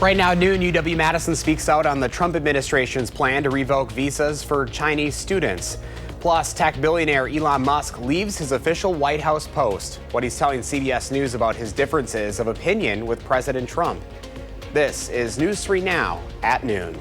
Right now, noon, UW-Madison speaks out on the Trump administration's plan to revoke visas for Chinese students. Plus, tech billionaire Elon Musk leaves his official White House post. What he's telling CBS News about his differences of opinion with President Trump. This is News 3 Now at noon.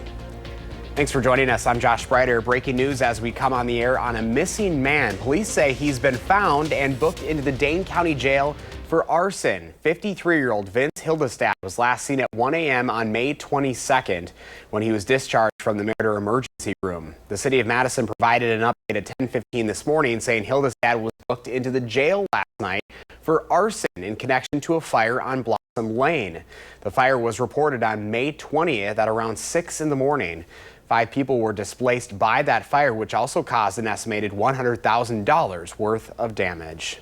Thanks for joining us. I'm Josh Spreiter. Breaking news as we come on the air on a missing man. Police say he's been found and booked into the Dane County Jail for arson. 53-year-old Vince Hildestad was last seen at 1 a.m. on May 22nd when he was discharged from the murder emergency room. The city of Madison provided an update at 10:15 this morning saying Hildestad was booked into the jail last night for arson in connection to a fire on Blossom Lane. The fire was reported on May 20th at around 6 in the morning. 5 people were displaced by that fire, which also caused an estimated $100,000 worth of damage.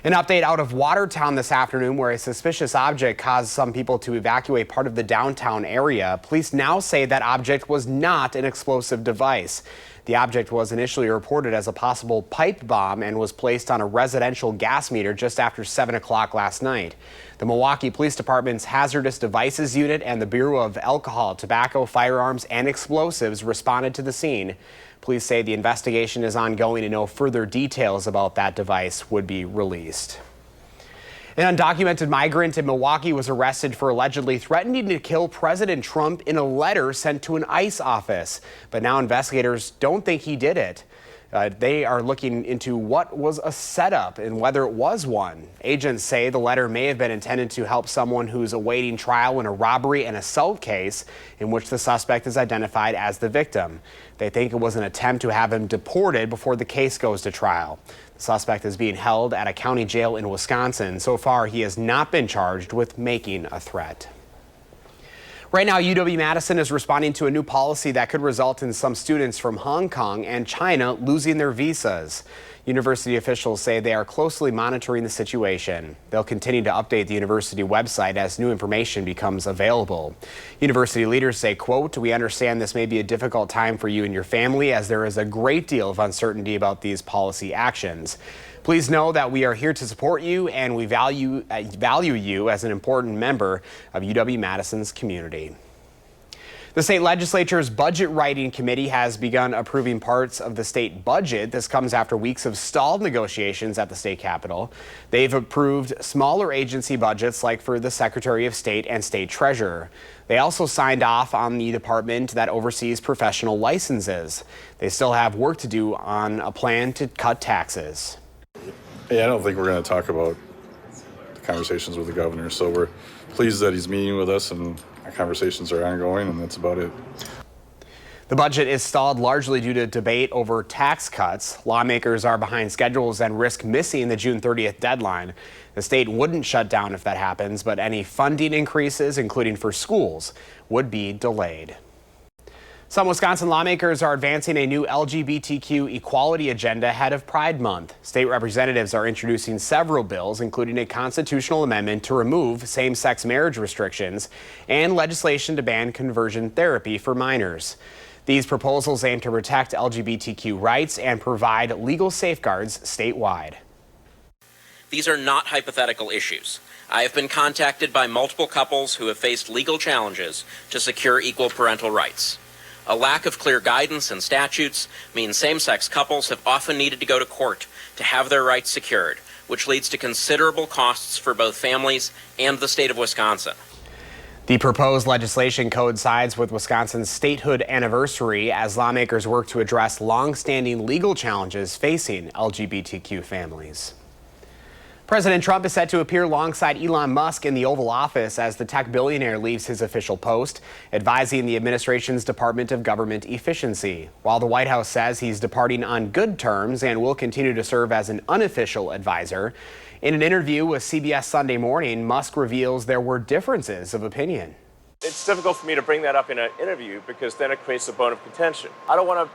An update out of Watertown this afternoon, where a suspicious object caused some people to evacuate part of the downtown area. Police now say that object was not an explosive device. The object was initially reported as a possible pipe bomb and was placed on a residential gas meter just after 7 o'clock last night. The Milwaukee Police Department's Hazardous Devices Unit and the Bureau of Alcohol, Tobacco, Firearms, and Explosives responded to the scene. Police say the investigation is ongoing and no further details about that device would be released. An undocumented migrant in Milwaukee was arrested for allegedly threatening to kill President Trump in a letter sent to an ICE office. But now investigators don't think he did it. They are looking into what was a setup and whether it was one. Agents say the letter may have been intended to help someone who's awaiting trial in a robbery and assault case in which the suspect is identified as the victim. They think it was an attempt to have him deported before the case goes to trial. The suspect is being held at a county jail in Wisconsin. So far, he has not been charged with making a threat. Right now, UW-Madison is responding to a new policy that could result in some students from Hong Kong and China losing their visas. University officials say they are closely monitoring the situation. They'll continue to update the university website as new information becomes available. University leaders say, quote, "We understand this may be a difficult time for you and your family as there is a great deal of uncertainty about these policy actions. Please know that we are here to support you and we value you as an important member of UW-Madison's community." The state legislature's budget writing committee has begun approving parts of the state budget. This comes after weeks of stalled negotiations at the state capitol. They've approved smaller agency budgets like for the Secretary of State and State Treasurer. They also signed off on the department that oversees professional licenses. They still have work to do on a plan to cut taxes. Yeah, I don't think we're going to talk about the conversations with the governor, so we're pleased that he's meeting with us and our conversations are ongoing, and that's about it. The budget is stalled largely due to debate over tax cuts. Lawmakers are behind schedules and risk missing the June 30th deadline. The state wouldn't shut down if that happens, but any funding increases, including for schools, would be delayed. Some Wisconsin lawmakers are advancing a new LGBTQ equality agenda ahead of Pride Month. State representatives are introducing several bills, including a constitutional amendment to remove same-sex marriage restrictions and legislation to ban conversion therapy for minors. These proposals aim to protect LGBTQ rights and provide legal safeguards statewide. These are not hypothetical issues. I have been contacted by multiple couples who have faced legal challenges to secure equal parental rights. A lack of clear guidance and statutes means same-sex couples have often needed to go to court to have their rights secured, which leads to considerable costs for both families and the state of Wisconsin. The proposed legislation coincides with Wisconsin's statehood anniversary as lawmakers work to address long-standing legal challenges facing LGBTQ families. President Trump is set to appear alongside Elon Musk in the Oval Office as the tech billionaire leaves his official post, advising the administration's Department of Government Efficiency. While the White House says he's departing on good terms and will continue to serve as an unofficial advisor, in an interview with CBS Sunday Morning, Musk reveals there were differences of opinion. It's difficult for me to bring that up in an interview because then it creates a bone of contention. I don't want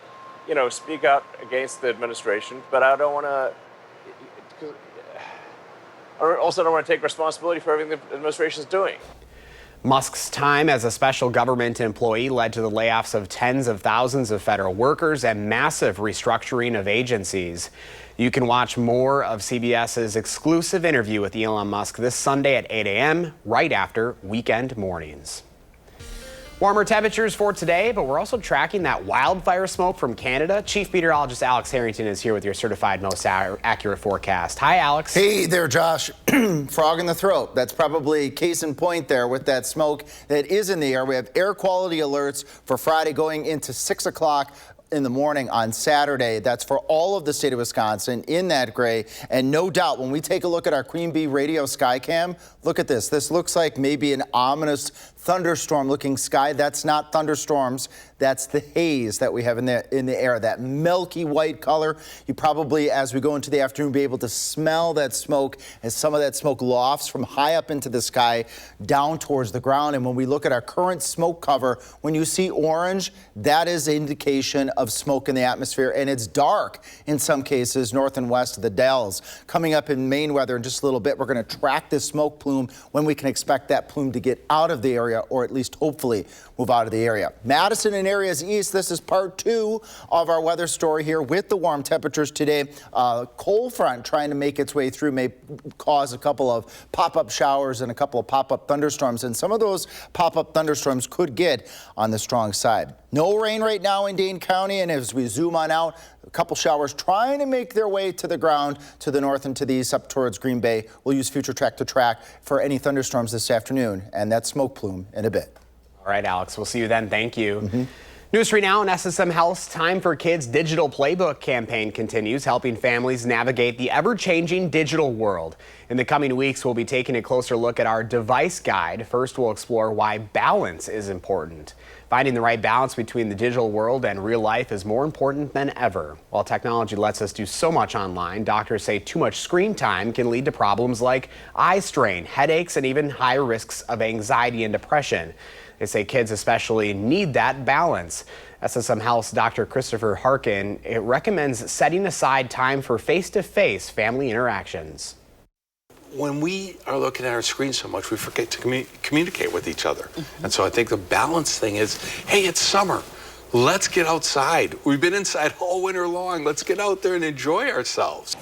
to, speak out against the administration, but I don't want to. I also don't want to take responsibility for everything the administration is doing. Musk's time as a special government employee led to the layoffs of tens of thousands of federal workers and massive restructuring of agencies. You can watch more of CBS's exclusive interview with Elon Musk this Sunday at 8 a.m. right after Weekend Mornings. Warmer temperatures for today, but we're also tracking that wildfire smoke from Canada. Chief Meteorologist Alex Harrington is here with your certified most accurate forecast. Hi, Alex. Hey there, Josh. Frog in the throat. That's probably case in point there with that smoke that is in the air. We have air quality alerts for Friday going into 6 o'clock in the morning on Saturday. That's for all of the state of Wisconsin in that gray. And no doubt, when we take a look at our Queen Bee radio sky cam, look at this. This looks like maybe an ominous thunderstorm looking sky. That's not thunderstorms. That's the haze that we have in the air, that milky white color. You probably, as we go into the afternoon, be able to smell that smoke as some of that smoke lofts from high up into the sky down towards the ground. And when we look at our current smoke cover, when you see orange, that is indication of smoke in the atmosphere, and it's dark in some cases north and west of the Dells. Coming up in Maine weather in just a little bit, we're going to track this smoke plume when we can expect that plume to get out of the area, or at least hopefully move out of the area. Madison and areas east, this is part 2 of our weather story here with the warm temperatures today. Cold front trying to make its way through may cause a couple of pop-up showers and a couple of pop-up thunderstorms, and some of those pop-up thunderstorms could get on the strong side. No rain right now in Dane County, and as we zoom on out, a couple showers trying to make their way to the ground to the north and to the east up towards Green Bay. We'll use future track to track for any thunderstorms this afternoon and that smoke plume in a bit. All right, Alex, we'll see you then. Thank you. News right now in SSM Health's Time for Kids digital playbook campaign continues, helping families navigate the ever-changing digital world. In the coming weeks, we'll be taking a closer look at our device guide. First, we'll explore why balance is important. Finding the right balance between the digital world and real life is more important than ever. While technology lets us do so much online, doctors say too much screen time can lead to problems like eye strain, headaches, and even higher risks of anxiety and depression. They say kids especially need that balance. SSM Health's Dr. Christopher Harkin recommends setting aside time for face-to-face family interactions. When we are looking at our screen so much, we forget to communicate with each other. And so I think the balance thing is, hey, it's summer. Let's get outside. We've been inside all winter long. Let's get out there and enjoy ourselves.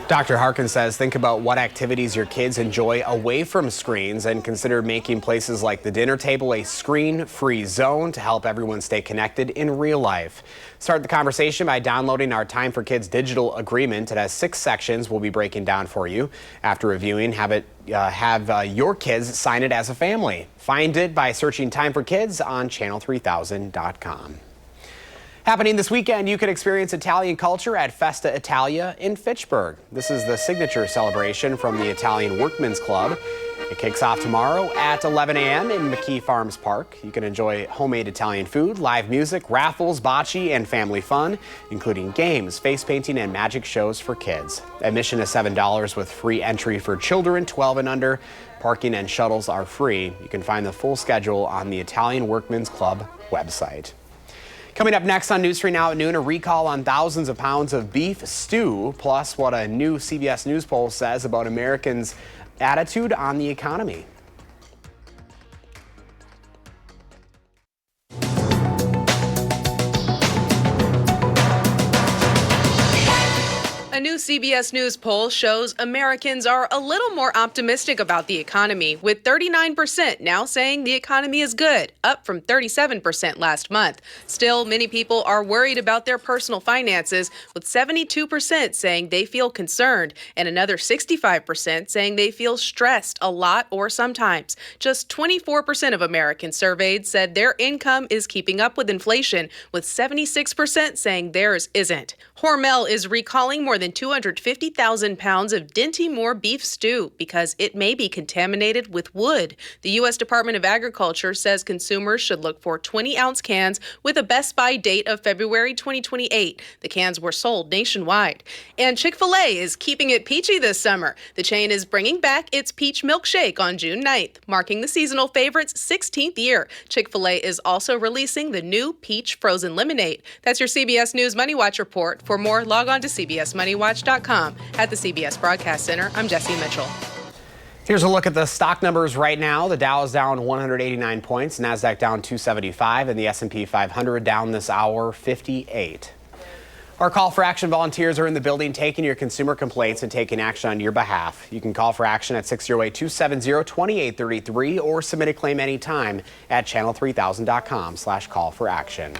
Dr. Harkin says think about what activities your kids enjoy away from screens and consider making places like the dinner table a screen-free zone to help everyone stay connected in real life. Start the conversation by downloading our Time for Kids digital agreement. It has 6 sections we'll be breaking down for you. After reviewing, have your kids sign it as a family. Find it by searching Time for Kids on channel3000.com. Happening this weekend, you can experience Italian culture at Festa Italia in Fitchburg. This is the signature celebration from the Italian Workmen's Club. It kicks off tomorrow at 11 a.m. in McKee Farms Park. You can enjoy homemade Italian food, live music, raffles, bocce, and family fun, including games, face painting, and magic shows for kids. Admission is $7 with free entry for children 12 and under. Parking and shuttles are free. You can find the full schedule on the Italian Workmen's Club website. Coming up next on News 3 Now at noon, a recall on thousands of pounds of beef stew, plus what a new CBS News poll says about Americans' attitude on the economy. A new CBS News poll shows Americans are a little more optimistic about the economy, with 39% now saying the economy is good, up from 37% last month. Still, many people are worried about their personal finances, with 72% saying they feel concerned and another 65% saying they feel stressed a lot or sometimes. Just 24% of Americans surveyed said their income is keeping up with inflation, with 76% saying theirs isn't. Hormel is recalling more than 250,000 pounds of Dinty Moore beef stew because it may be contaminated with wood. The U.S. Department of Agriculture says consumers should look for 20-ounce cans with a best by date of February 2028. The cans were sold nationwide. And Chick-fil-A is keeping it peachy this summer. The chain is bringing back its peach milkshake on June 9th, marking the seasonal favorite's 16th year. Chick-fil-A is also releasing the new peach frozen lemonade. That's your CBS News Money Watch report. For more, log on to CBSMoneyWatch.com. At the CBS Broadcast Center, I'm Jesse Mitchell. Here's a look at the stock numbers right now. The Dow is down 189 points, NASDAQ down 275, and the S&P 500 down this hour 58. All Our Call for Action volunteers are in the building taking your consumer complaints and taking action on your behalf. You can call for action at 608-270-2833 or submit a claim anytime at channel3000.com/call-for-action.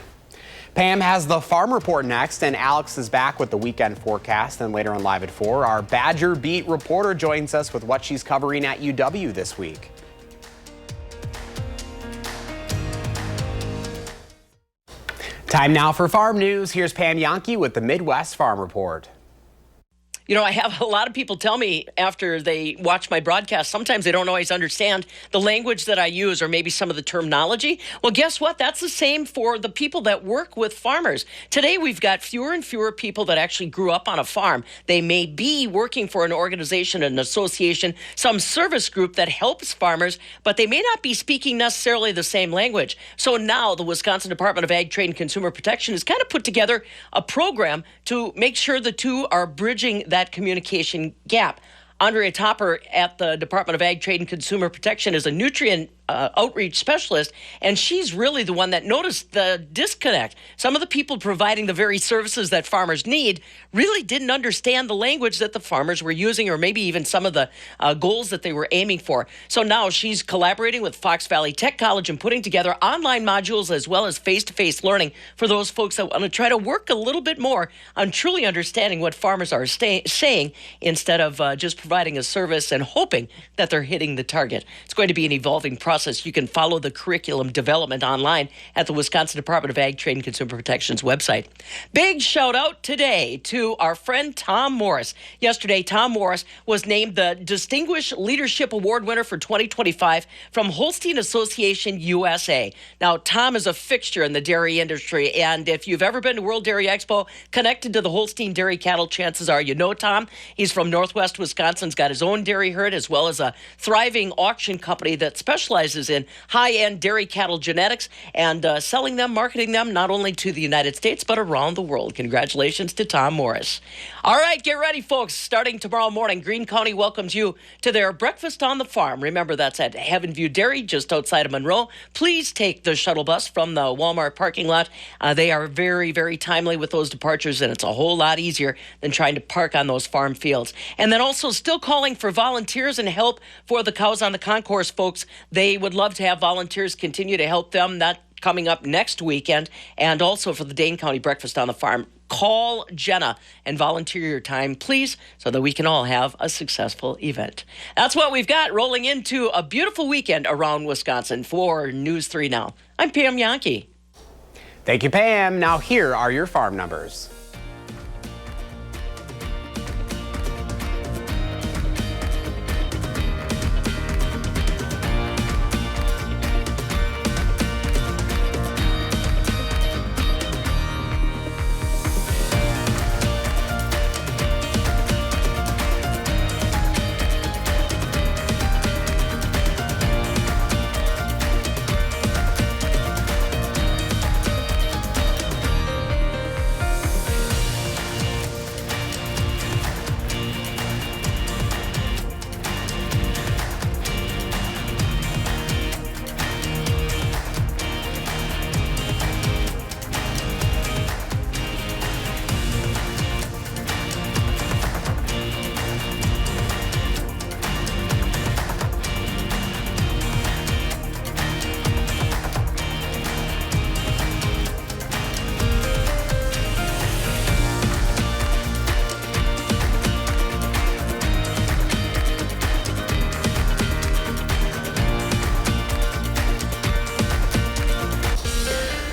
Pam has the Farm Report next, and Alex is back with the weekend forecast. And later on Live at 4, our Badger Beat reporter joins us with what she's covering at UW this week. Time now for farm news. Here's Pam Yankee with the Midwest Farm Report. You know, I have a lot of people tell me after they watch my broadcast, sometimes they don't always understand the language that I use or maybe some of the terminology. Well, guess what? That's the same for the people that work with farmers. Today, we've got fewer and fewer people that actually grew up on a farm. They may be working for an organization, an association, some service group that helps farmers, but they may not be speaking necessarily the same language. So now the Wisconsin Department of Ag, Trade, and Consumer Protection has kind of put together a program to make sure the two are bridging that communication gap. Andrea Topper at the Department of Ag, Trade, and Consumer Protection is a nutrient outreach specialist, and she's really the one that noticed the disconnect. Some of the people providing the very services that farmers need really didn't understand the language that the farmers were using, or maybe even some of the goals that they were aiming for. So now she's collaborating with Fox Valley Tech College and putting together online modules as well as face-to-face learning for those folks that want to try to work a little bit more on truly understanding what farmers are saying instead of just providing a service and hoping that they're hitting the target. It's going to be an evolving process. You can follow the curriculum development online at the Wisconsin Department of Ag, Trade, and Consumer Protection's website. Big shout out today to our friend Tom Morris. Yesterday, Tom Morris was named the Distinguished Leadership Award winner for 2025 from Holstein Association USA. Now, Tom is a fixture in the dairy industry, and if you've ever been to World Dairy Expo connected to the Holstein dairy cattle, chances are you know Tom. He's from Northwest Wisconsin, got his own dairy herd as well as a thriving auction company that specializes in high-end dairy cattle genetics and selling them, marketing them, not only to the United States, but around the world. Congratulations to Tom Morris. All right, get ready, folks. Starting tomorrow morning, Greene County welcomes you to their Breakfast on the Farm. Remember, that's at Heaven View Dairy, just outside of Monroe. Please take the shuttle bus from the Walmart parking lot. They are very, very timely with those departures, and it's a whole lot easier than trying to park on those farm fields. And then also still calling for volunteers and help for the Cows on the Concourse folks. They would love to have volunteers continue to help them. That coming up next weekend, and also for the Dane County Breakfast on the Farm. Call Jenna and volunteer your time, please, so that we can all have a successful event. That's what we've got rolling into a beautiful weekend around Wisconsin. For News 3 Now, I'm Pam Yankee. Thank you, Pam. Now here are your farm numbers.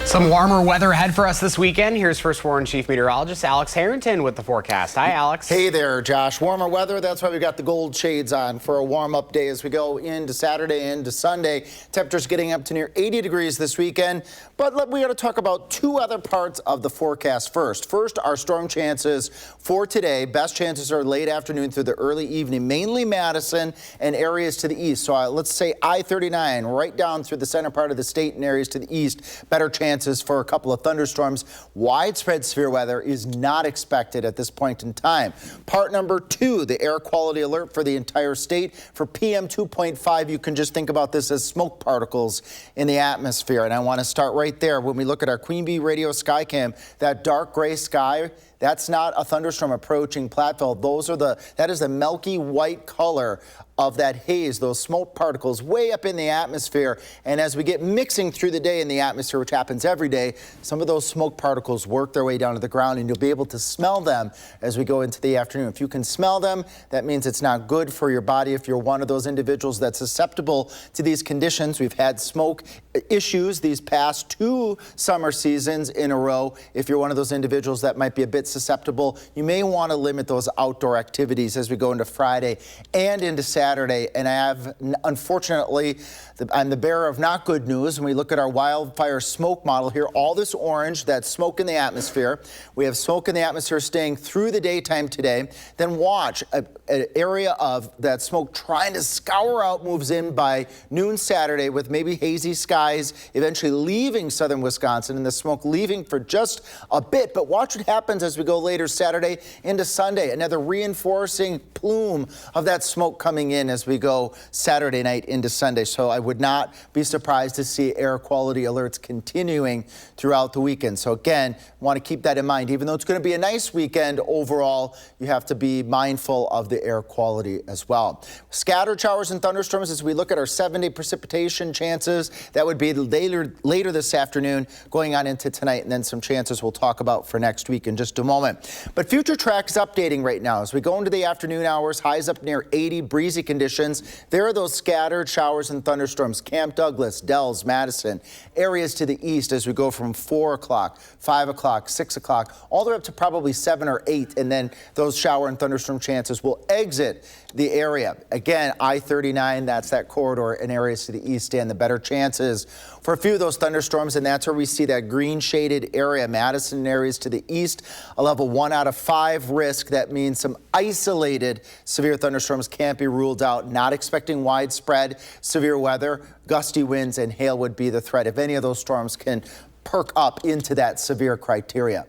Some warmer weather ahead for us this weekend. Here's First Warren Chief Meteorologist Alex Harrington with the forecast. Hi, Alex. Hey there, Josh. Warmer weather. That's why we got the gold shades on for a warm-up day as we go into Saturday into Sunday. Temperatures getting up to near 80 degrees this weekend. But we got to talk about two other parts of the forecast first. First, our storm chances for today. Best chances are late afternoon through the early evening, mainly Madison and areas to the east. So let's say I-39 right down through the center part of the state and areas to the east. Better chance chances for a couple of thunderstorms. Widespread severe weather is not expected at this point in time. Part number 2, the air quality alert for the entire state. For PM 2.5, you can just think about this as smoke particles in the atmosphere. And I want to start right there. When we look at our Queen Bee radio skycam, that dark gray sky, that's not a thunderstorm approaching Platteville. That is the milky white color of that haze, those smoke particles way up in the atmosphere. And as we get mixing through the day in the atmosphere, which happens every day, some of those smoke particles work their way down to the ground, and you'll be able to smell them as we go into the afternoon. If you can smell them, that means it's not good for your body. If you're one of those individuals that's susceptible to these conditions, we've had smoke issues these past 2 summer seasons in a row. If you're one of those individuals that might be a bit susceptible, you may want to limit those outdoor activities as we go into Friday and into Saturday. And I have, unfortunately, I'm the bearer of not good news. When we look at our wildfire smoke model here, all this orange, that's smoke in the atmosphere. We have smoke in the atmosphere staying through the daytime today. Then watch an area of that smoke trying to scour out, moves in by noon Saturday with maybe hazy skies, eventually leaving southern Wisconsin, and the smoke leaving for just a bit. But watch what happens as we go later Saturday into Sunday. Another reinforcing plume of that smoke coming in as we go Saturday night into Sunday. So I would not be surprised to see air quality alerts continuing throughout the weekend. So again, want to keep that in mind. Even though it's going to be a nice weekend overall, you have to be mindful of the air quality as well. Scattered showers and thunderstorms as we look at our 7-day precipitation chances. That would be later this afternoon going on into tonight, and then some chances we'll talk about for next week in just a moment. But Future Track is updating right now as we go into the afternoon hours. Highs up near 80, breezy conditions. There are those scattered showers and thunderstorms. Camp Douglas, Dells, Madison, areas to the east as we go from 4 o'clock, 5 o'clock, 6 o'clock, all the way up to probably 7 or 8. And then those shower and thunderstorm chances will exit the area. Again, I-39, that's that corridor in areas to the east stand the better chances for a few of those thunderstorms, and that's where we see that green shaded area. Madison areas to the east, a level 1 out of 5 risk. That means some isolated severe thunderstorms can't be ruled out. Not expecting widespread severe weather. Gusty winds and hail would be the threat if any of those storms can perk up into that severe criteria.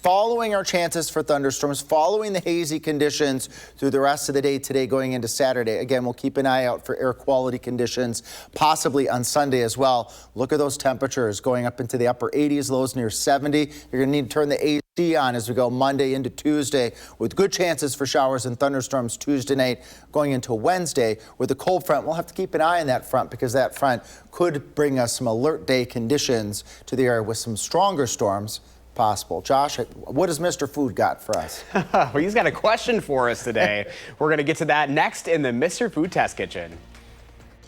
Following our chances for thunderstorms, following the hazy conditions through the rest of the day today going into Saturday. Again, we'll keep an eye out for air quality conditions, possibly on Sunday as well. Look at those temperatures going up into the upper 80s, lows near 70. You're going to need to turn the AC on as we go Monday into Tuesday, with good chances for showers and thunderstorms Tuesday night going into Wednesday. With the cold front, we'll have to keep an eye on that front because that front could bring us some alert day conditions to the area with some stronger storms possible. Josh, what has Mr. Food got for us? Well, he's got a question for us today. We're going to get to that next in the Mr. Food Test Kitchen.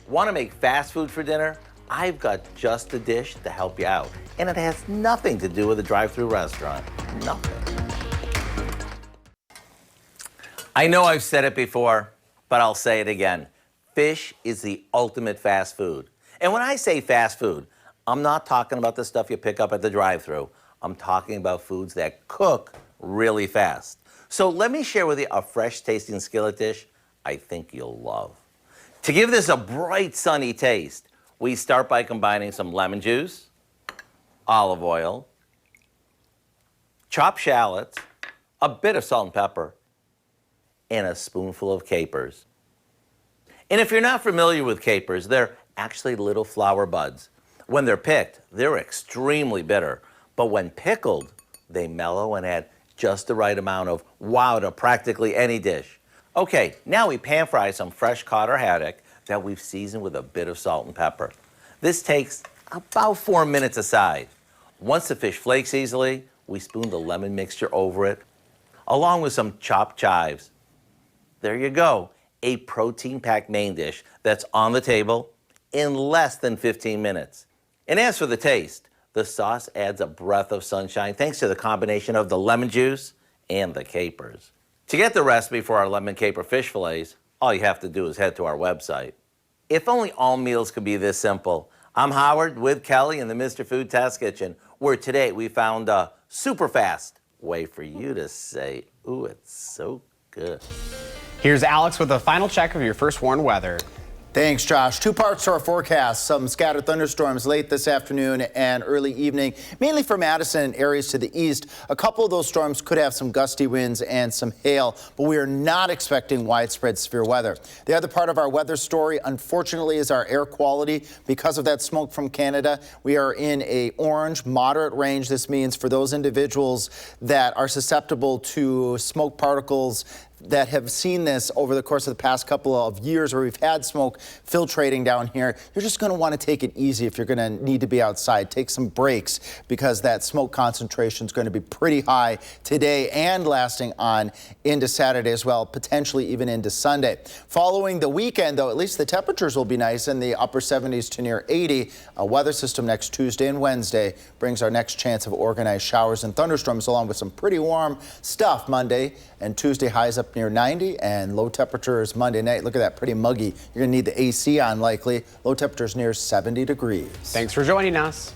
Want to make fast food for dinner? I've got just the dish to help you out. And it has nothing to do with a drive-through restaurant. Nothing. I know I've said it before, but I'll say it again. Fish is the ultimate fast food. And when I say fast food, I'm not talking about the stuff you pick up at the drive-thru. I'm talking about foods that cook really fast. So let me share with you a fresh tasting skillet dish I think you'll love. To give this a bright, sunny taste, we start by combining some lemon juice, olive oil, chopped shallots, a bit of salt and pepper, and a spoonful of capers. And if you're not familiar with capers, they're actually little flower buds. When they're picked, they're extremely bitter. But when pickled, they mellow and add just the right amount of wow to practically any dish. Okay, now we pan fry some fresh cod or haddock that we've seasoned with a bit of salt and pepper. This takes about 4 minutes aside. Once the fish flakes easily, we spoon the lemon mixture over it, along with some chopped chives. There you go, a protein-packed main dish that's on the table in less than 15 minutes. And as for the taste, the sauce adds a breath of sunshine thanks to the combination of the lemon juice and the capers. To get the recipe for our lemon caper fish fillets, all you have to do is head to our website. If only all meals could be this simple. I'm Howard with Kelly in the Mr. Food Test Kitchen, where today we found a super fast way for you to say, ooh, it's so good. Here's Alex with a final check of your first warned weather. Thanks, Josh. Two parts to our forecast. Some scattered thunderstorms late this afternoon and early evening, mainly for Madison and areas to the east. A couple of those storms could have some gusty winds and some hail, but we are not expecting widespread severe weather. The other part of our weather story, unfortunately, is our air quality. Because of that smoke from Canada, we are in a orange moderate range. This means for those individuals that are susceptible to smoke particles that have seen this over the course of the past couple of years where we've had smoke filtrating down here, you're just going to want to take it easy if you're going to need to be outside. Take some breaks because that smoke concentration is going to be pretty high today and lasting on into Saturday as well, potentially even into Sunday. Following the weekend, though, at least the temperatures will be nice in the upper 70s to near 80. A weather system next Tuesday and Wednesday brings our next chance of organized showers and thunderstorms along with some pretty warm stuff Monday and Tuesday. Highs up near 90 and low temperatures Monday night. Look at that, pretty muggy. You're going to need the AC on likely. Low temperatures near 70 degrees. Thanks for joining us.